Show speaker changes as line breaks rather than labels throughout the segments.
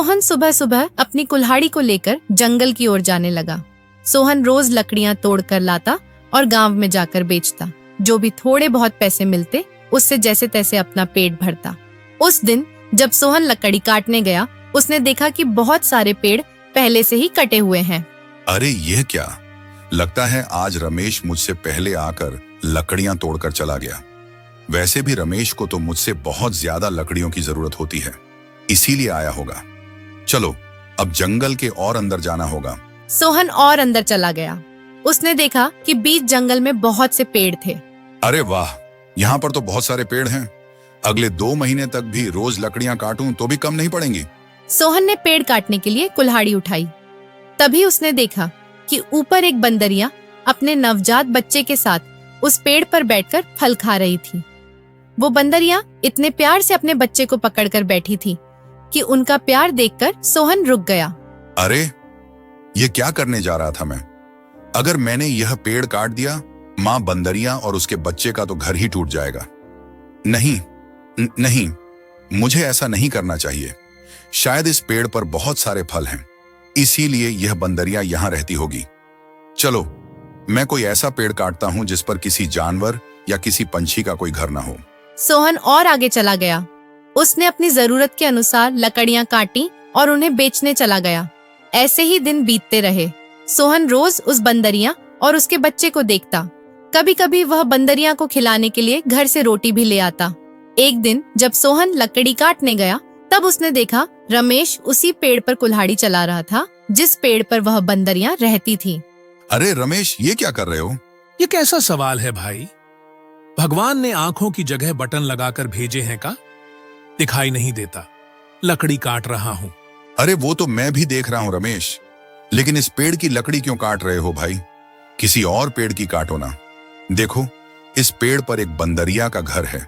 सोहन सुबह सुबह अपनी कुल्हाड़ी को लेकर जंगल की ओर जाने लगा। सोहन रोज लकड़ियां तोड़कर लाता और गांव में जाकर बेचता। जो भी थोड़े बहुत पैसे मिलते उससे जैसे तैसे अपना पेट भरता। उस दिन जब सोहन लकड़ी काटने गया, उसने देखा कि बहुत सारे पेड़ पहले से ही कटे हुए हैं।
अरे यह क्या, लगता है आज रमेश मुझसे पहले आकर लकड़ियां तोड़कर चला गया। वैसे भी रमेश को तो मुझसे बहुत ज्यादा लकड़ियों की जरूरत होती है, इसीलिए आया होगा। चलो अब जंगल के और अंदर जाना होगा।
सोहन और अंदर चला गया। उसने देखा कि बीच जंगल में बहुत से पेड़ थे।
अरे वाह, यहाँ पर तो बहुत सारे पेड़ हैं। अगले 2 महीने तक भी रोज लकड़ियां काटूं तो भी कम नहीं पड़ेंगी।
सोहन ने पेड़ काटने के लिए कुल्हाड़ी उठाई। तभी उसने देखा कि ऊपर एक बंदरिया अपने नवजात बच्चे के साथ उस पेड़ पर बैठकर फल खा रही थी। वो बंदरिया इतने प्यार से अपने बच्चे को पकड़कर बैठी थी कि उनका प्यार देखकर सोहन रुक गया।
अरे ये क्या करने जा रहा था मैं? अगर मैंने यह पेड़ काट दिया, माँ बंदरिया और उसके बच्चे का तो घर ही टूट जाएगा। नहीं नहीं, मुझे ऐसा नहीं करना चाहिए। शायद इस पेड़ पर बहुत सारे फल हैं, इसीलिए यह बंदरिया यहाँ रहती होगी। चलो मैं कोई ऐसा पेड़ काटता हूँ जिस पर किसी जानवर या किसी पंछी का कोई घर ना हो।
सोहन और आगे चला गया। उसने अपनी जरूरत के अनुसार लकड़ियां काटी और उन्हें बेचने चला गया। ऐसे ही दिन बीतते रहे। सोहन रोज उस बंदरिया और उसके बच्चे को देखता। कभी कभी वह बंदरिया को खिलाने के लिए घर से रोटी भी ले आता। एक दिन जब सोहन लकड़ी काटने गया, तब उसने देखा रमेश उसी पेड़ पर कुल्हाड़ी चला रहा था जिस पेड़ पर वह बंदरिया रहती थी।
अरे रमेश, ये क्या कर रहे हो?
ये कैसा सवाल है भाई? भगवान ने आंखों की जगह बटन लगाकर भेजे हैं का? दिखाई नहीं देता, लकड़ी काट रहा हूं।
अरे वो तो मैं भी देख रहा हूं रमेश, लेकिन इस पेड़ की लकड़ी क्यों काट रहे हो भाई? किसी और पेड़ की काटो ना। देखो, इस पेड़ पर एक बंदरिया का घर है,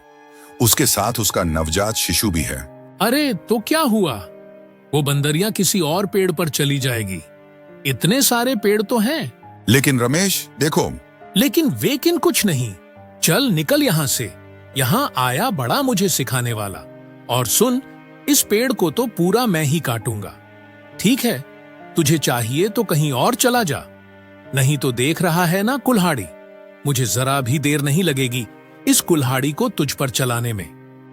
उसके साथ उसका नवजात शिशु भी है।
अरे तो क्या हुआ? वो बंदरिया किसी और पेड़ पर चली जाएगी। इतने सारे पेड़ तो हैं।
लेकिन रमेश देखो।
लेकिन वेकिन कुछ नहीं। चल निकल यहाँ से। यहाँ आया बड़ा मुझे सिखाने वाला। और सुन, इस पेड़ को तो पूरा मैं ही काटूंगा। ठीक है, तुझे चाहिए तो कहीं और चला जा, नहीं तो देख रहा है ना कुल्हाड़ी, मुझे जरा भी देर नहीं लगेगी इस कुल्हाड़ी को तुझ पर चलाने में।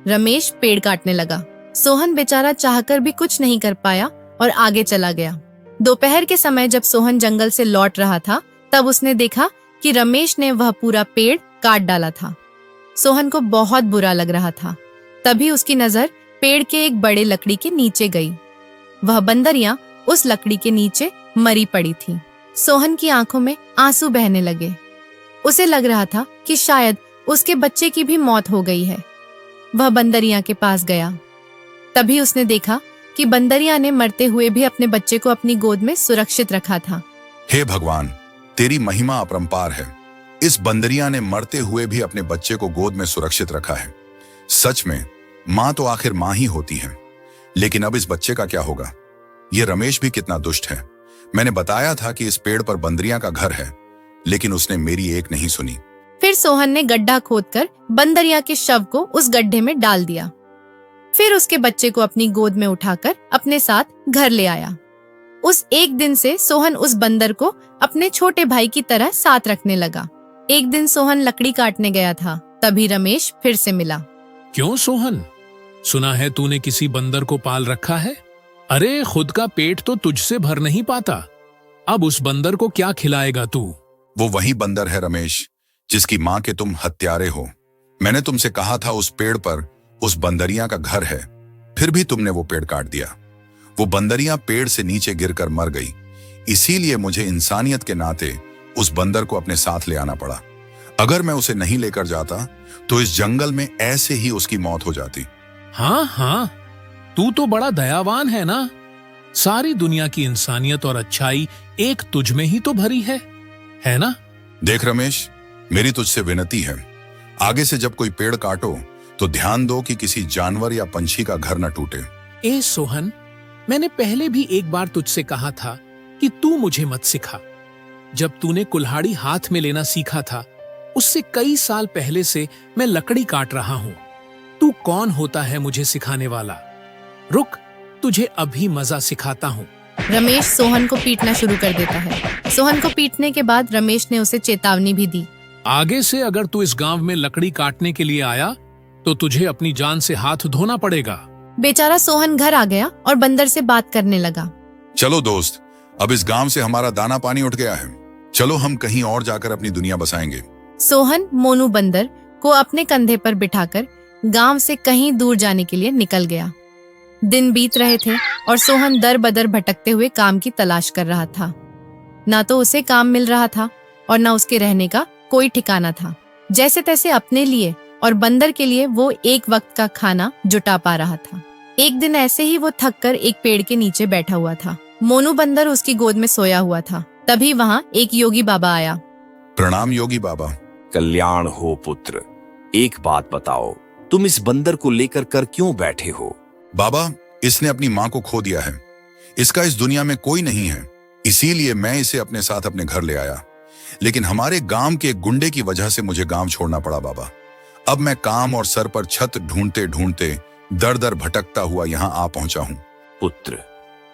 रमेश पेड़ काटने लगा। सोहन बेचारा चाहकर भी कुछ नहीं कर पाया और आगे चला गया। दोपहर के समय जब सोहन जंगल से लौट रहा था, तब उसने देखा कि रमेश ने वह पूरा पेड़ काट डाला था। सोहन को बहुत बुरा लग रहा था। तभी उसकी नजर पेड़ के एक बड़े लकड़ी के नीचे गई। वह बंदरिया उस लकड़ी के नीचे मरी पड़ी थी। सोहन की आंखों में आंसू बहने लगे। उसे लग रहा था कि शायद उसके बच्चे की भी मौत हो गई है। वह बंदरिया के पास गया। तभी उसने देखा कि बंदरिया ने मरते हुए भी अपने बच्चे को अपनी गोद में सुरक्षित रखा था।
हे भगवान, तेरी महिमा अपरंपार है। इस बंदरिया ने मरते हुए भी अपने बच्चे को गोद में सुरक्षित रखा है। सच में माँ तो आखिर माँ ही होती है। लेकिन अब इस बच्चे का क्या होगा? ये रमेश भी कितना दुष्ट है। मैंने बताया था कि इस पेड़ पर बंदरिया का घर है, लेकिन उसने मेरी एक नहीं सुनी।
फिर सोहन ने गड्ढा खोदकर बंदरिया के शव को उस गड्ढे में डाल दिया। फिर उसके बच्चे को अपनी गोद में उठाकर अपने साथ घर ले आया। उस एक दिन से सोहन उस बंदर को अपने छोटे भाई की तरह साथ रखने लगा। एक दिन सोहन लकड़ी काटने गया था, तभी रमेश फिर से मिला।
क्यों सोहन, सुना है तूने किसी बंदर को पाल रखा है? अरे खुद का पेट तो तुझसे भर नहीं पाता, अब उस बंदर को क्या खिलाएगा तू?
वो वही बंदर है रमेश, जिसकी माँ के तुम हत्यारे हो। मैंने तुमसे कहा था उस पेड़ पर उस बंदरिया का घर है, फिर भी तुमने वो पेड़ काट दिया। वो बंदरिया पेड़ से नीचे गिरकर मर गई, इसीलिए मुझे इंसानियत के नाते उस बंदर को अपने साथ ले आना पड़ा। अगर मैं उसे नहीं लेकर जाता तो इस जंगल में ऐसे ही उसकी मौत हो जाती।
हाँ हाँ, तू तो बड़ा दयावान है ना। सारी दुनिया की इंसानियत और अच्छाई एक तुझ में ही तो भरी है ना?
देख रमेश, मेरी तुझसे विनती है, आगे से जब कोई पेड़ काटो तो ध्यान दो कि किसी जानवर या पंछी का घर न टूटे।
ए सोहन, मैंने पहले भी एक बार तुझसे कहा था कि तू मुझे मत सिखा। जब तूने कुल्हाड़ी हाथ में लेना सीखा था, उससे कई साल पहले से मैं लकड़ी काट रहा हूं। तू कौन होता है मुझे सिखाने वाला? रुक, तुझे अभी मजा सिखाता हूँ।
रमेश सोहन को पीटना शुरू कर देता है। सोहन को पीटने के बाद रमेश ने उसे चेतावनी भी दी।
आगे से अगर तू इस गांव में लकड़ी काटने के लिए आया तो तुझे अपनी जान से हाथ धोना पड़ेगा।
बेचारा सोहन घर आ गया और बंदर से बात करने लगा।
चलो दोस्त, अब इस गांव से हमारा दाना पानी उठ गया है। चलो हम कहीं और जाकर अपनी दुनिया बसाएंगे।
सोहन मोनू बंदर को अपने कंधे पर बिठाकर गांव से कहीं दूर जाने के लिए निकल गया। दिन बीत रहे थे और सोहन दर बदर भटकते हुए काम की तलाश कर रहा था। ना तो उसे काम मिल रहा था और ना उसके रहने का कोई ठिकाना था। जैसे तैसे अपने लिए और बंदर के लिए वो एक वक्त का खाना जुटा पा रहा था। एक दिन ऐसे ही वो थककर एक पेड़ के नीचे बैठा हुआ था। मोनू बंदर उसकी गोद में सोया हुआ था। तभी वहाँ एक योगी बाबा आया।
प्रणाम योगी बाबा।
कल्याण हो पुत्र। एक बात बताओ, तुम इस बंदर को लेकर कर क्यों बैठे हो?
बाबा, इसने अपनी माँ को खो दिया है। इसका इस दुनिया में कोई नहीं है, इसीलिए मैं इसे अपने साथ अपने घर ले आया। लेकिन हमारे गांव के एक गुंडे की वजह से मुझे गांव छोड़ना पड़ा बाबा। अब मैं काम और सर पर छत ढूंढते ढूंढते दर दर भटकता हुआ यहाँ आ पहुंचा हूँ।
पुत्र,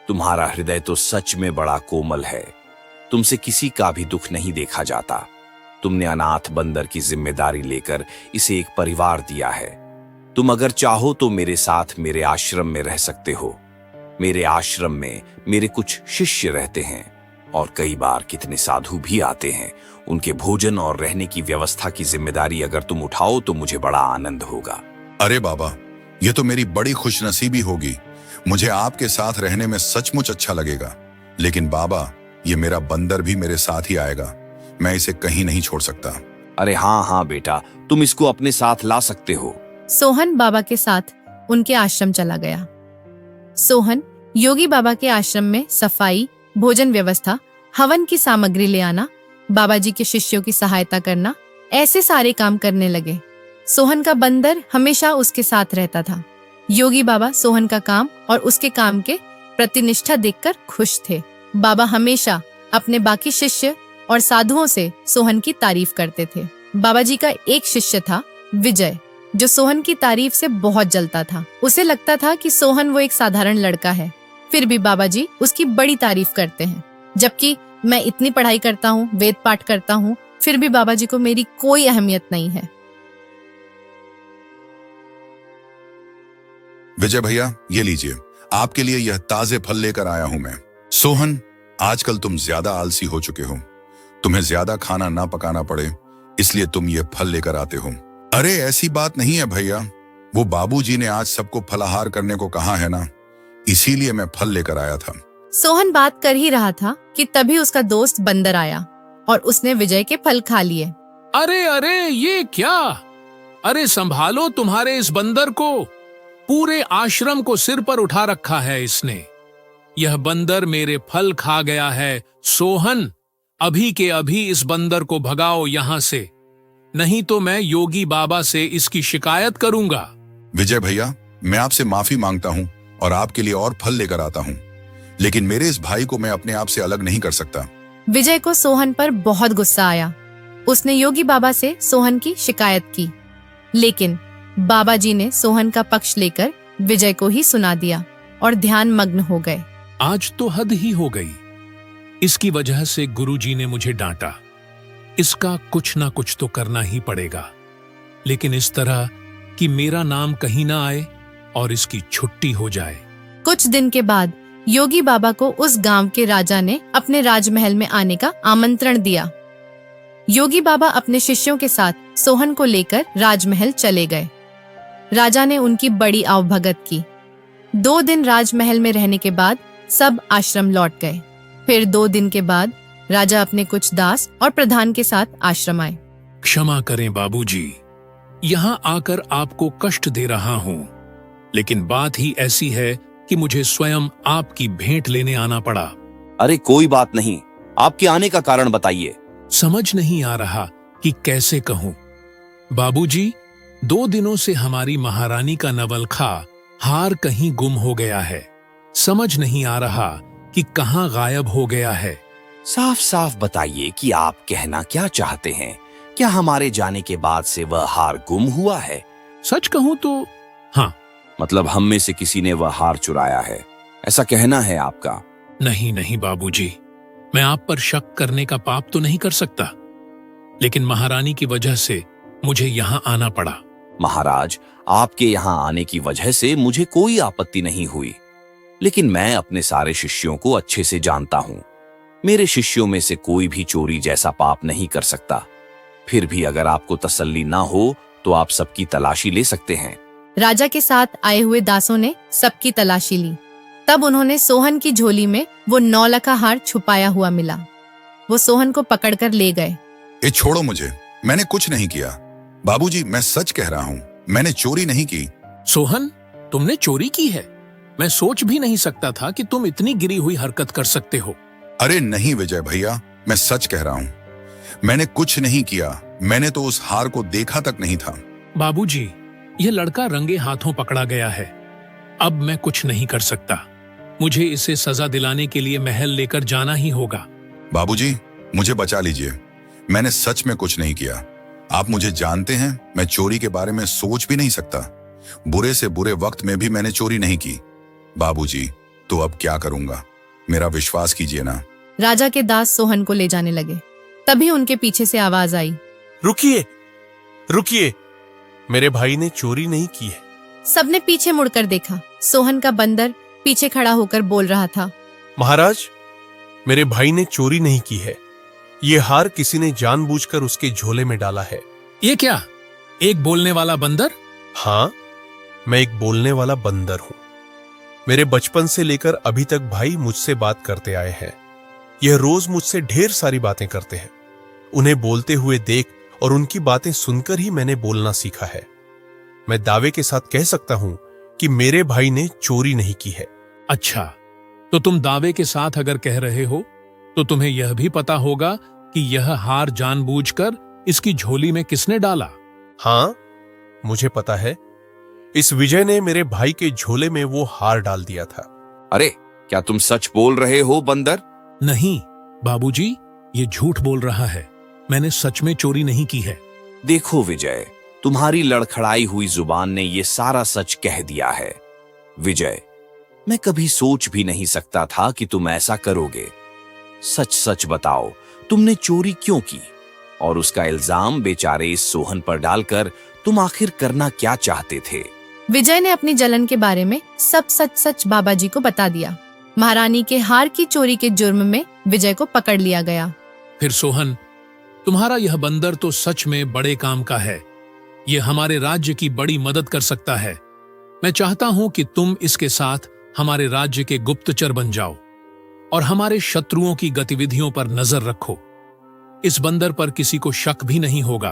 तुम्हारा हृदय तो सच में बड़ा कोमल है। तुमसे किसी का भी दुख नहीं देखा जाता। तुमने अनाथ बंदर की जिम्मेदारी लेकर इसे एक परिवार दिया है। तुम अगर चाहो तो मेरे साथ मेरे आश्रम में रह सकते हो। मेरे आश्रम में मेरे कुछ शिष्य रहते हैं और कई बार कितने साधु भी आते हैं। उनके भोजन और रहने की व्यवस्था की जिम्मेदारी अगर तुम उठाओ तो मुझे बड़ा आनंद होगा।
अरे बाबा, ये तो मेरी बड़ी खुशनसीबी होगी। मुझे आपके साथ रहने में सचमुच अच्छा लगेगा। लेकिन बाबा, ये मेरा बंदर भी मेरे साथ ही आएगा। मैं इसे कहीं नहीं छोड़ सकता।
अरे हाँ हाँ बेटा, तुम इसको अपने साथ ला सकते हो।
सोहन बाबा के साथ उनके आश्रम चला गया। सोहन योगी बाबा के आश्रम में सफाई, भोजन व्यवस्था, हवन की सामग्री ले आना, बाबा जी के शिष्यों की सहायता करना, ऐसे सारे काम करने लगे। सोहन का बंदर हमेशा उसके साथ रहता था। योगी बाबा सोहन का काम और उसके काम के प्रतिनिष्ठा देखकर खुश थे। बाबा हमेशा अपने बाकी शिष्य और साधुओं से सोहन की तारीफ करते थे। बाबा जी का एक शिष्य था विजय, जो सोहन की तारीफ से बहुत जलता था। उसे लगता था कि सोहन वो एक साधारण लड़का है, फिर भी बाबा जी उसकी बड़ी तारीफ करते हैं। जबकि मैं इतनी पढ़ाई करता हूँ, वेद पाठ करता हूँ, फिर भी बाबा जी को मेरी कोई अहमियत नहीं है।
विजय भैया, ये लीजिए, आपके लिए यह ताजे फल लेकर आया हूं मैं। सोहन, आजकल तुम ज्यादा आलसी हो चुके हो। तुम्हें ज्यादा खाना ना पकाना पड़े, इसलिए तुम ये फल लेकर आते हो। अरे ऐसी बात नहीं है भैया, वो बाबूजी ने आज सबको फलाहार करने को कहा है ना, इसीलिए मैं फल लेकर आया था।
सोहन बात कर ही रहा था कि तभी उसका दोस्त बंदर आया और उसने विजय के फल खा लिए।
अरे अरे, ये क्या? अरे संभालो तुम्हारे इस बंदर को। पूरे आश्रम को सिर पर उठा रखा है इसने। यह बंदर मेरे फल खा गया है। सोहन, अभी के अभी इस बंदर को भगाओ यहाँ से, नहीं तो मैं योगी बाबा से इसकी शिकायत करूंगा।
विजय भैया, मैं आपसे माफी मांगता हूँ और आपके लिए और फल लेकर आता हूँ, लेकिन मेरे इस भाई को मैं अपने आप से अलग नहीं कर सकता।
विजय को सोहन पर बहुत गुस्सा आया। उसने योगी बाबा से सोहन की शिकायत की, लेकिन बाबा जी ने सोहन का पक्ष लेकर विजय को ही सुना दिया और ध्यान मग्न हो गए।
आज तो हद ही हो गई। इसकी वजह से गुरुजी ने मुझे डांटा। इसका कुछ ना कुछ तो करना ही पड़ेगा, लेकिन इस तरह कि मेरा नाम कहीं ना आए और इसकी छुट्टी हो जाए।
कुछ दिन के बाद योगी बाबा को उस गांव के राजा ने अपने राजमहल में आने का आमंत्रण दिया। योगी बाबा अपने शिष्यों के साथ सोहन को लेकर राजमहल चले गए। राजा ने उनकी बड़ी आवभगत की। 2 दिन राजमहल में रहने के बाद सब आश्रम लौट गए। फिर 2 दिन के बाद राजा अपने कुछ दास और प्रधान के साथ आश्रम आए।
क्षमा करें बाबूजी, यहाँ आकर आपको कष्ट दे रहा हूँ, लेकिन बात ही ऐसी है कि मुझे स्वयं आपकी भेंट लेने आना पड़ा।
अरे कोई बात नहीं, आपके आने का कारण बताइए।
समझ नहीं आ रहा कि कैसे कहूँ। बाबूजी, 2 दिनों से हमारी महारानी का नवलखा हार कहीं गुम हो गया है। समझ नहीं आ रहा कि कहाँ गायब हो गया है।
साफ साफ बताइए कि आप कहना क्या चाहते हैं। क्या हमारे जाने के बाद से वह हार गुम हुआ है?
सच कहूँ तो हाँ।
मतलब हम में से किसी ने वह हार चुराया है? ऐसा कहना है आपका?
नहीं नहीं बाबूजी, मैं आप पर शक करने का पाप तो नहीं कर सकता, लेकिन महारानी की वजह से मुझे यहाँ आना पड़ा।
महाराज, आपके यहाँ आने की वजह से मुझे कोई आपत्ति नहीं हुई, लेकिन मैं अपने सारे शिष्यों को अच्छे से जानता हूँ। मेरे शिष्यों में से कोई भी चोरी जैसा पाप नहीं कर सकता। फिर भी अगर आपको तसल्ली ना हो तो आप सबकी तलाशी ले सकते हैं।
राजा के साथ आए हुए दासों ने सबकी तलाशी ली। तब उन्होंने सोहन की झोली में वो 9 लखा हार छुपाया हुआ मिला। वो सोहन को पकड़कर ले गए।
ये छोड़ो मुझे, मैंने कुछ नहीं किया। बाबूजी, मैं सच कह रहा हूँ, मैंने चोरी नहीं की।
सोहन, तुमने चोरी की है? मैं सोच भी नहीं सकता था कि तुम इतनी गिरी हुई हरकत कर सकते हो।
अरे नहीं विजय भैया, मैं सच कह रहा हूँ, मैंने कुछ नहीं किया। मैंने तो उस हार को देखा तक नहीं था।
बाबूजी, यह लड़का रंगे हाथों पकड़ा गया है। अब मैं कुछ नहीं कर सकता। मुझे इसे सजा दिलाने के लिए महल लेकर जाना ही होगा।
बाबूजी, मुझे बचा लीजिए, मैंने सच में कुछ नहीं किया। आप मुझे जानते हैं, मैं चोरी के बारे में सोच भी नहीं सकता। बुरे से बुरे वक्त में भी मैंने चोरी नहीं की। बाबूजी, तो अब क्या करूंगा, मेरा विश्वास कीजिए ना।
राजा के दास सोहन को ले जाने लगे। तभी उनके पीछे से आवाज आई,
रुकिए, रुकिए, मेरे भाई ने चोरी नहीं की है।
सबने पीछे मुड़कर देखा। सोहन का बंदर पीछे खड़ा होकर बोल रहा था,
महाराज, मेरे भाई ने चोरी नहीं की है। ये हार किसी ने जानबूझकर उसके झोले में डाला है।
ये क्या, एक बोलने वाला बंदर?
हाँ, मैं एक बोलने वाला बंदर हूं। मेरे बचपन से लेकर अभी तक भाई मुझसे बात करते आए हैं। यह रोज मुझसे ढेर सारी बातें करते हैं। उन्हें बोलते हुए देख और उनकी बातें सुनकर ही मैंने बोलना सीखा है। मैं दावे के साथ कह सकता हूं कि मेरे भाई ने चोरी नहीं की है।
अच्छा, तो तुम दावे के साथ अगर कह रहे हो तो तुम्हें यह भी पता होगा कि यह हार जानबूझकर इसकी झोली में किसने डाला?
हाँ, मुझे पता है। इस विजय ने मेरे भाई के झोले में वो हार डाल दिया था।
अरे, क्या तुम सच बोल रहे हो बंदर?
नहीं बाबूजी, ये झूठ बोल रहा है। मैंने सच में चोरी नहीं की है।
देखो विजय, तुम्हारी लड़खड़ाई हुई जुबान ने ये सारा सच कह दिया है। विजय, मैं कभी सोच भी नहीं सकता था कि तुम ऐसा करोगे। सच सच बताओ, तुमने चोरी क्यों की? और उसका इल्जाम बेचारे इस सोहन पर डालकर तुम आखिर करना क्या चाहते थे?
विजय ने अपनी जलन के बारे में सब सच सच बाबा जी को बता दिया। महारानी के हार की चोरी के जुर्म में विजय को पकड़ लिया गया।
फिर सोहन, तुम्हारा यह बंदर तो सच में बड़े काम का है। यह हमारे राज्य की बड़ी मदद कर सकता है। मैं चाहता हूं कि तुम इसके साथ हमारे राज्य के गुप्तचर बन जाओ और हमारे शत्रुओं की गतिविधियों पर नजर रखो। इस बंदर पर किसी को शक भी नहीं होगा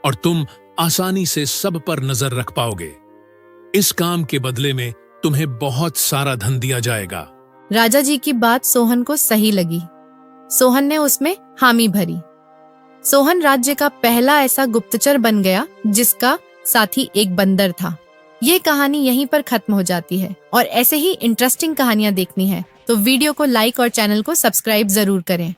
और तुम आसानी से सब पर नजर रख पाओगे। इस काम के बदले में तुम्हें बहुत सारा धन दिया जाएगा।
राजा जी की बात सोहन को सही लगी। सोहन ने उसमें हामी भरी। सोहन राज्य का पहला ऐसा गुप्तचर बन गया जिसका साथी एक बंदर था। ये कहानी यहीं पर खत्म हो जाती है और ऐसे ही इंटरेस्टिंग कहानियां देखनी है तो वीडियो को लाइक और चैनल को सब्सक्राइब जरूर करें।